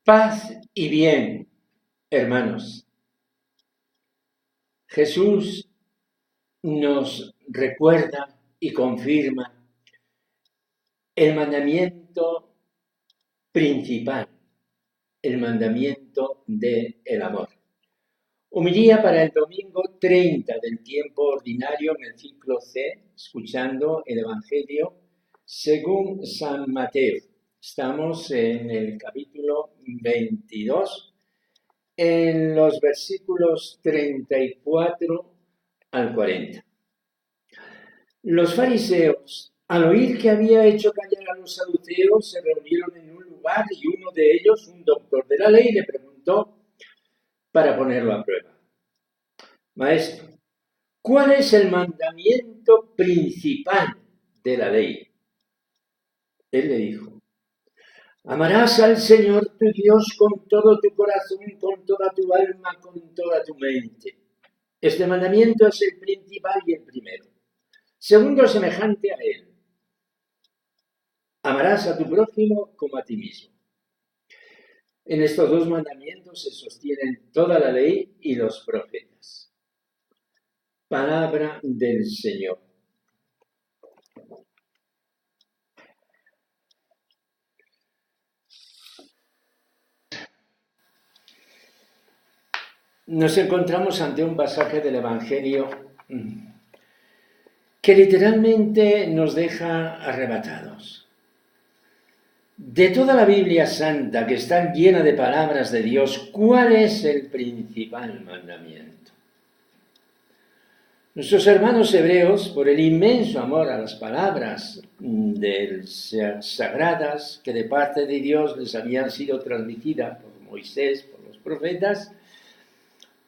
Paz y bien, hermanos. Jesús nos recuerda y confirma el mandamiento principal, el mandamiento del amor. Homilía para el domingo 30 del tiempo ordinario en el ciclo C, escuchando el Evangelio según San Mateo. Estamos en el capítulo 22, en los versículos 34 al 40. Los fariseos, al oír que había hecho callar a los saduceos, se reunieron en un lugar y uno de ellos, un doctor de la ley, le preguntó para ponerlo a prueba: Maestro, ¿cuál es el mandamiento principal de la ley? Él le dijo: amarás al Señor tu Dios con todo tu corazón, con toda tu alma, con toda tu mente. Este mandamiento es el principal y el primero. Segundo, semejante a él: amarás a tu prójimo como a ti mismo. En estos dos mandamientos se sostienen toda la ley y los profetas. Palabra del Señor. Nos encontramos ante un pasaje del Evangelio que literalmente nos deja arrebatados. De toda la Biblia Santa, que está llena de palabras de Dios, ¿cuál es el principal mandamiento? Nuestros hermanos hebreos, por el inmenso amor a las palabras sagradas que de parte de Dios les habían sido transmitidas por Moisés, por los profetas,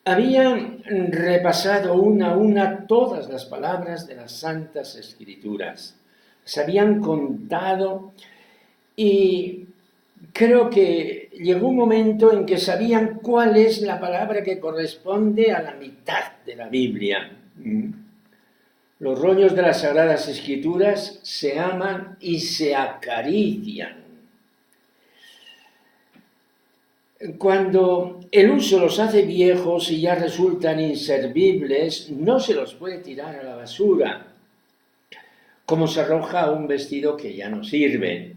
habían repasado una a una todas las palabras de las Santas Escrituras. Se habían contado y creo que llegó un momento en que sabían cuál es la palabra que corresponde a la mitad de la Biblia. Los rollos de las Sagradas Escrituras se aman y se acarician. Cuando el uso los hace viejos y ya resultan inservibles, no se los puede tirar a la basura, como se arroja un vestido que ya no sirve.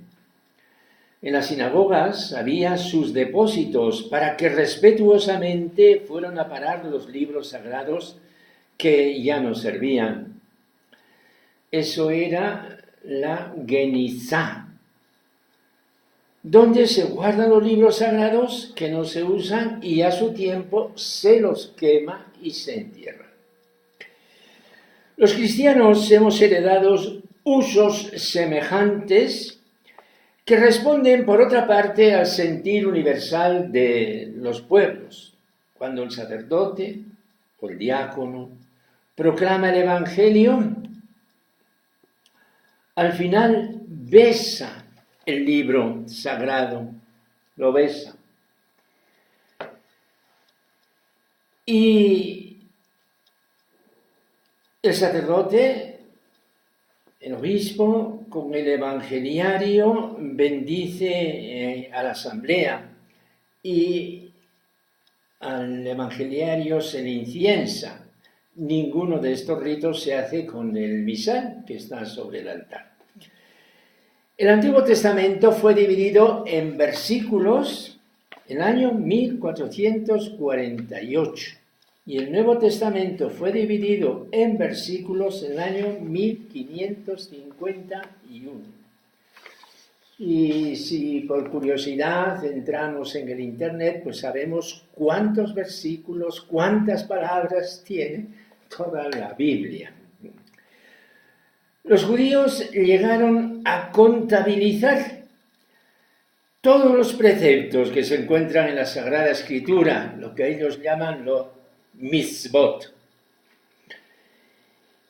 En las sinagogas había sus depósitos para que respetuosamente fueran a parar los libros sagrados que ya no servían. Eso era la Genizá, donde se guardan los libros sagrados que no se usan y a su tiempo se los quema y se entierra. Los cristianos hemos heredado usos semejantes que responden, por otra parte, al sentir universal de los pueblos. Cuando el sacerdote o el diácono proclama el Evangelio, al final besa el libro sagrado, lo besa. Y el sacerdote, el obispo, con el evangeliario, bendice a la asamblea y al evangeliario se le inciensa. Ninguno de estos ritos se hace con el misal que está sobre el altar. El Antiguo Testamento fue dividido en versículos en el año 1448 y el Nuevo Testamento fue dividido en versículos en el año 1551. Y si por curiosidad entramos en el Internet, pues sabemos cuántos versículos, cuántas palabras tiene toda la Biblia. Los judíos llegaron a contabilizar todos los preceptos que se encuentran en la Sagrada Escritura, lo que ellos llaman los mitzvot,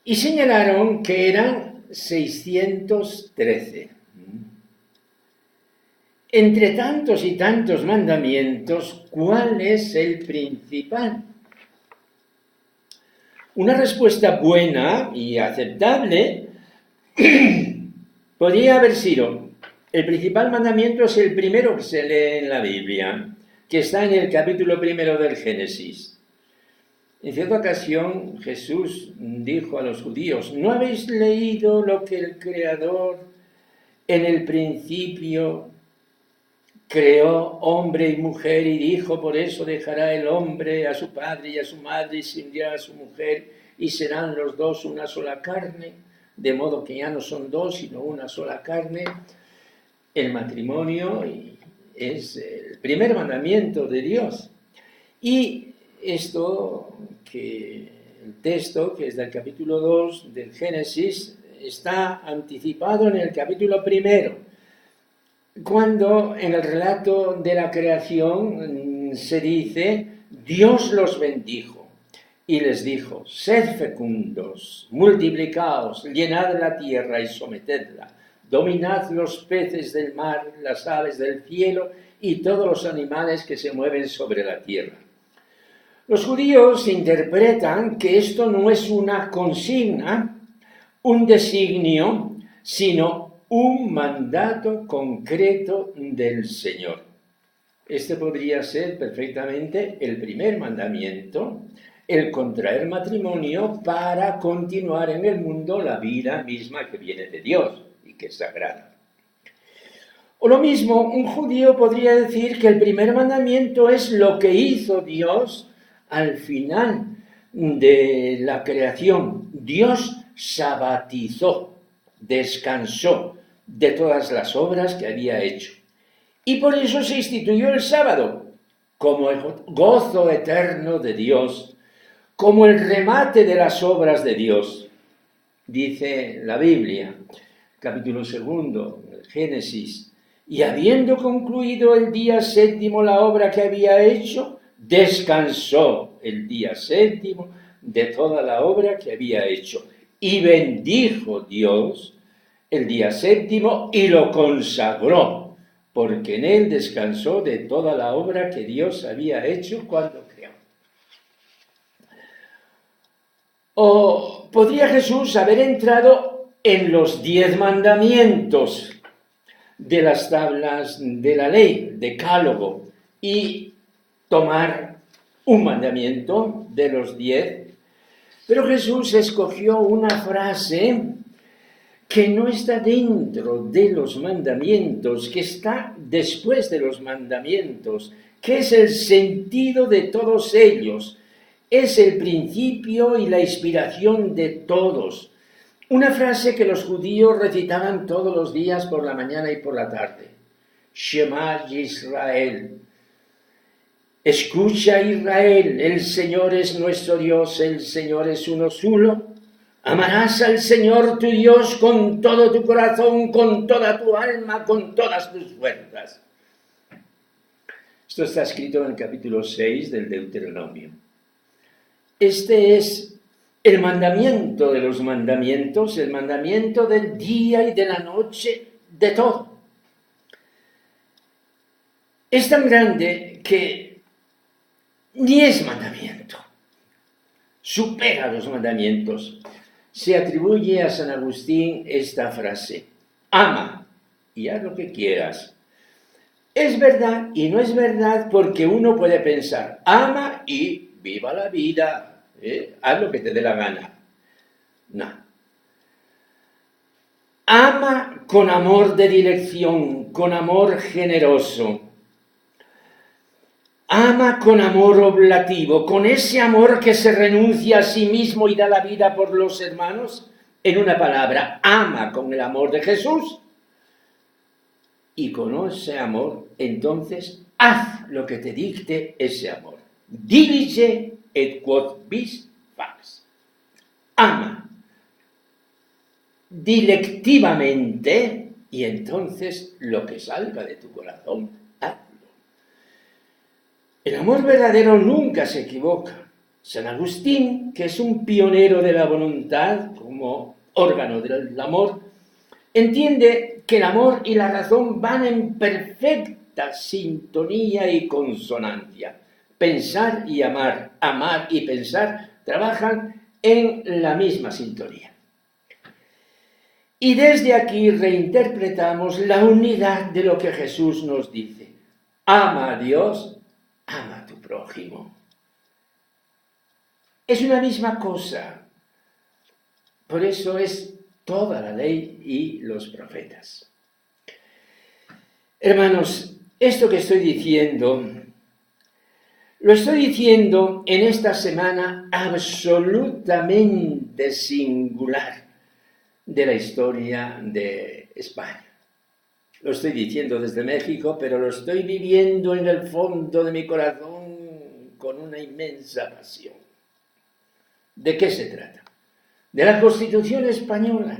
y señalaron que eran 613. Entre tantos y tantos mandamientos, ¿cuál es el principal? Una respuesta buena y aceptable podría haber sido: El principal mandamiento es el primero que se lee en la Biblia, que está en el capítulo primero del Génesis. En cierta ocasión Jesús dijo a los judíos: ¿no habéis leído lo que el Creador en el principio creó hombre y mujer y dijo: por eso dejará el hombre a su padre y a su madre y se unirá a su mujer y serán los dos una sola carne? De modo que ya no son dos sino una sola carne. El matrimonio es el primer mandamiento de Dios. Y esto, el texto que es del capítulo 2 del Génesis, está anticipado en el capítulo 1, cuando en el relato de la creación se dice: Dios los bendijo y les dijo: sed fecundos, multiplicaos, llenad la tierra y sometedla, dominad los peces del mar, las aves del cielo y todos los animales que se mueven sobre la tierra. Los judíos interpretan que esto no es una consigna, un designio, sino un mandato concreto del Señor. Este podría ser perfectamente el primer mandamiento, el contraer matrimonio para continuar en el mundo la vida misma que viene de Dios y que es sagrada. O lo mismo, un judío podría decir que el primer mandamiento es lo que hizo Dios al final de la creación. Dios sabatizó, descansó de todas las obras que había hecho. Y por eso se instituyó el sábado, como el gozo eterno de Dios, como el remate de las obras de Dios. Dice la Biblia, capítulo 2, Génesis: y habiendo concluido el día séptimo la obra que había hecho, descansó el día séptimo de toda la obra que había hecho. Y bendijo Dios el día séptimo y lo consagró, porque en él descansó de toda la obra que Dios había hecho cuando creó. O podría Jesús haber entrado en los 10 mandamientos de las tablas de la ley, decálogo, y tomar un mandamiento de los 10. Pero Jesús escogió una frase que no está dentro de los mandamientos, que está después de los mandamientos, que es el sentido de todos ellos, es el principio y la inspiración de todos. Una frase que los judíos recitaban todos los días por la mañana y por la tarde. Shema Yisrael. Escucha, Israel, el Señor es nuestro Dios, el Señor es uno solo. Amarás al Señor tu Dios con todo tu corazón, con toda tu alma, con todas tus fuerzas. Esto está escrito en el capítulo 6 del Deuteronomio. Este es el mandamiento de los mandamientos, el mandamiento del día y de la noche, de todo. Es tan grande que ni es mandamiento, supera los mandamientos. Se atribuye a San Agustín esta frase: ama y haz lo que quieras. Es verdad y no es verdad, porque uno puede pensar: ama y viva la vida, haz lo que te dé la gana. No. Ama con amor de dirección, con amor generoso. Ama con amor oblativo, con ese amor que se renuncia a sí mismo y da la vida por los hermanos. En una palabra, ama con el amor de Jesús. Y con ese amor, entonces, haz lo que te dicte ese amor. Dilige et quod vis fax. Ama dilectivamente y entonces lo que salga de tu corazón, hazlo. El amor verdadero nunca se equivoca. San Agustín, que es un pionero de la voluntad como órgano del amor, entiende que el amor y la razón van en perfecta sintonía y consonancia. Pensar y amar, amar y pensar trabajan en la misma sintonía. Y desde aquí reinterpretamos la unidad de lo que Jesús nos dice. Ama a Dios, ama a tu prójimo. Es una misma cosa. Por eso es toda la ley y los profetas. Hermanos, esto que estoy diciendo, lo estoy diciendo en esta semana absolutamente singular de la historia de España. Lo estoy diciendo desde México, pero lo estoy viviendo en el fondo de mi corazón con una inmensa pasión. ¿De qué se trata? De la Constitución española,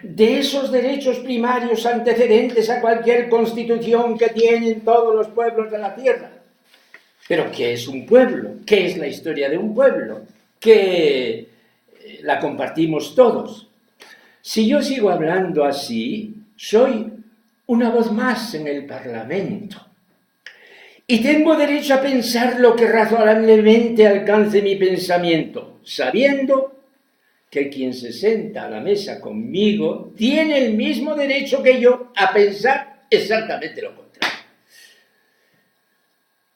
de esos derechos primarios antecedentes a cualquier constitución que tienen todos los pueblos de la tierra. Pero ¿qué es un pueblo? ¿Qué es la historia de un pueblo? Que la compartimos todos. Si yo sigo hablando así, soy una voz más en el Parlamento. Y tengo derecho a pensar lo que razonablemente alcance mi pensamiento, sabiendo que quien se sienta a la mesa conmigo tiene el mismo derecho que yo a pensar exactamente lo contrario.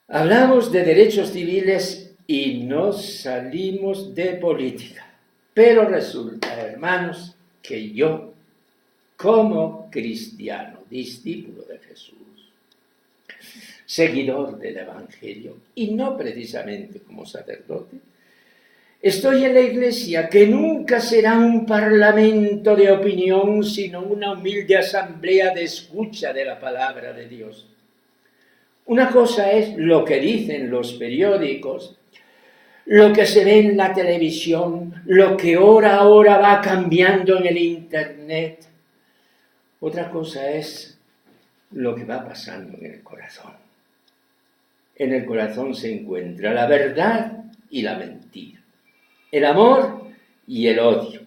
Hablamos de derechos civiles y no salimos de política. Pero resulta, hermanos, que yo, como cristiano, discípulo de Jesús, seguidor del Evangelio, y no precisamente como sacerdote, estoy en la Iglesia, que nunca será un parlamento de opinión, sino una humilde asamblea de escucha de la palabra de Dios. Una cosa es lo que dicen los periódicos, lo que se ve en la televisión, lo que hora a hora va cambiando en el Internet. Otra cosa es lo que va pasando en el corazón. En el corazón se encuentra la verdad y la mentira, el amor y el odio,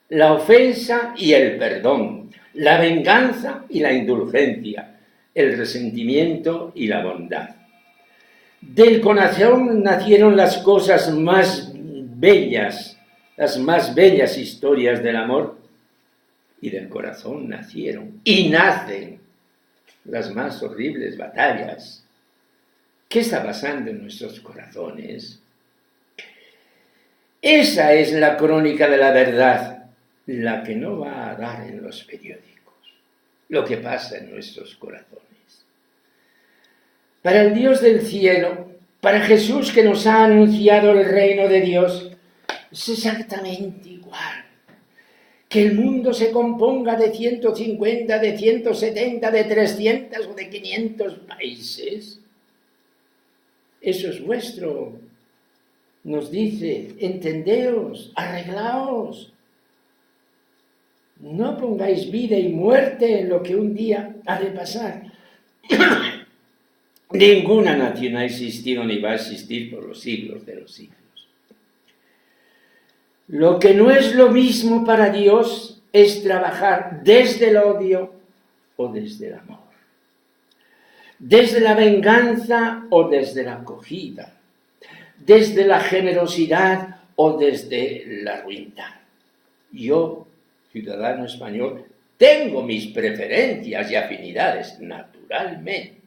la ofensa y el perdón, la venganza y la indulgencia, el resentimiento y la bondad. Del corazón nacieron las cosas más bellas, las más bellas historias del amor, y del corazón nacieron y nacen las más horribles batallas. ¿Qué está pasando en nuestros corazones? Esa es la crónica de la verdad, la que no va a dar en los periódicos, lo que pasa en nuestros corazones. Para el Dios del cielo, para Jesús que nos ha anunciado el reino de Dios, es exactamente igual. Que el mundo se componga de 150, de 170, de 300 o de 500 países. Eso es vuestro. Nos dice, entendeos, arreglaos. No pongáis vida y muerte en lo que un día ha de pasar. Ninguna nación ha existido ni va a existir por los siglos de los siglos. Lo que no es lo mismo para Dios es trabajar desde el odio o desde el amor, desde la venganza o desde la acogida, desde la generosidad o desde la ruindad. Yo, ciudadano español, tengo mis preferencias y afinidades, naturalmente.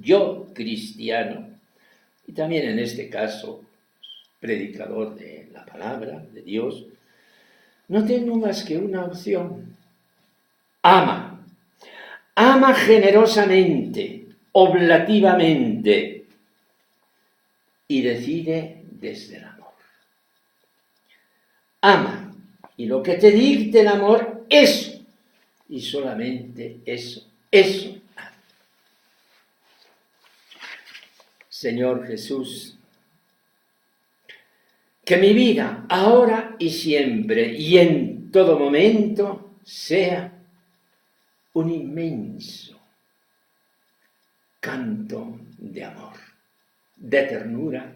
Yo, cristiano, y también en este caso, predicador de la palabra de Dios, no tengo más que una opción. Ama. Ama generosamente, oblativamente, y decide desde el amor. Ama. Y lo que te dicte el amor, eso. Y solamente eso. Eso. Señor Jesús, que mi vida, ahora y siempre, y en todo momento, sea un inmenso canto de amor, de ternura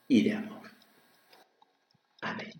y de amor. Amén.